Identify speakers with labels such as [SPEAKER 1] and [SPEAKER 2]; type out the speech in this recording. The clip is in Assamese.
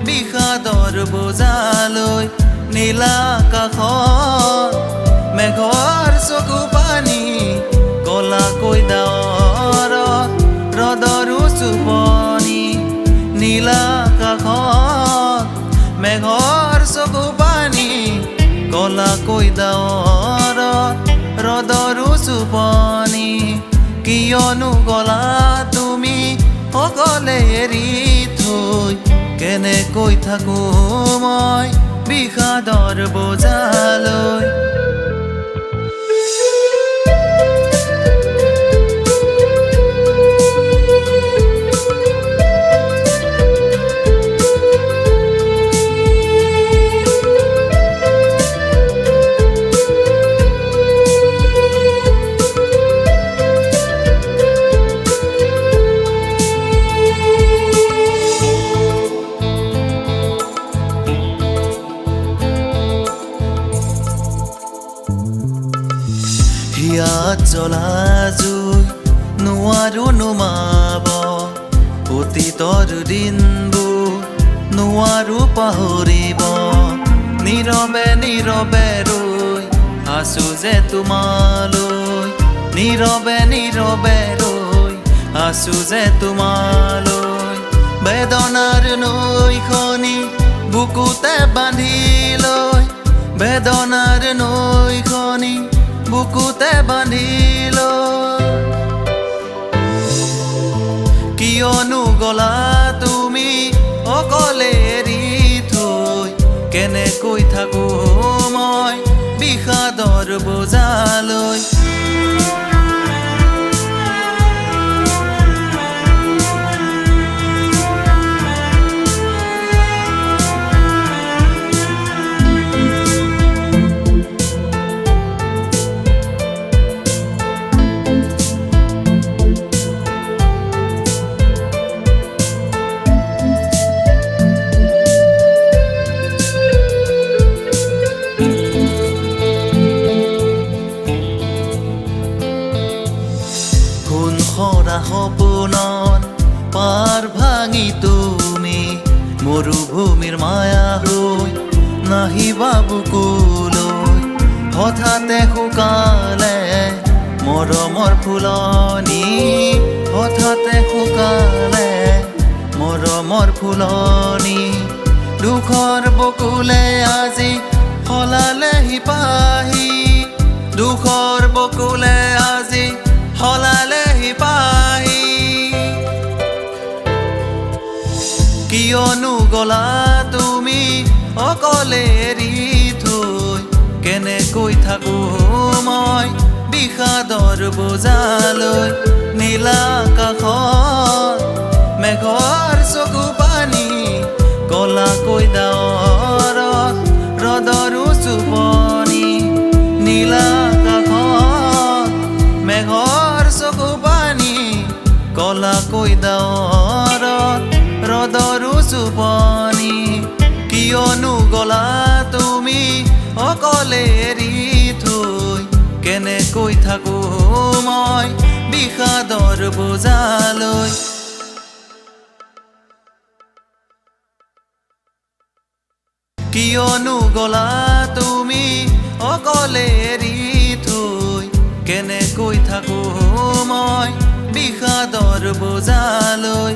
[SPEAKER 1] বিষাদৰ বোজালৈ নীলা আকাশত মেঘৰ চকু পানী কলাকৈ ডাৱৰত ৰ'দৰো চুপনি নীলা আকাশত মেঘৰ চকু পানী কলাকৈ ডাৱৰত ৰ'দৰো চুপনি কিয়নো গলা তুমি অকলে এৰি থৈ কেনেকৈ থাকো মই বিষাদৰ বোজালৈ হিয়াত জ্বলা জুই নোৱাৰো নুমাব অতীতৰ দিনবোৰ নোৱাৰো পাহৰিব নীৰৱে নীৰৱে ৰৈ আছো যে তোমালৈ নীৰৱে নীৰৱে ৰৈ আছো যে তোমালৈ বেদনাৰ নৈখনি বুকুতে বান্ধি লৈ বেদনাৰ নৈখনি বুকুতে বান্ধিল কিয়নো গলা তুমি অকলে এৰি থৈ কেনেকৈ থাকো মই বিষাদৰ বোজালৈ সপোনত পাৰ ভাঙি তুমি মৰুভূমিৰ মায়া হৈ নাহিবা বুকুলৈ হঠাতে শুকালে মৰমৰ ফুলনি হঠাতে শুকালে মৰমৰ ফুলনি দুখৰ বকুলে আজি সলালে সিপাহী দুখৰ বকুলে আজি সলালে সিপাহী কিয়নো গলা তুমি অকলে এৰি থৈ কেনেকৈ থাকো মই বিষাদৰ বোজালৈ নীলা আকাশত মেঘৰ চকু পানী কলাকৈ ডাৱৰত ৰ'দৰো চুপনি নীলা আকাশত মেঘৰ চকু পানী কলাকৈ ডাৱৰত ৰ'দৰো চুপনি কিয়নো গলা তুমি অকলে এৰি থৈ কেনেকৈ থাকো মই বিষাদৰ বোজালৈ কিয়নো গলা তুমি অকলে এৰি থৈ কেনেকৈ থাকো মই বিষাদৰ বোজালৈ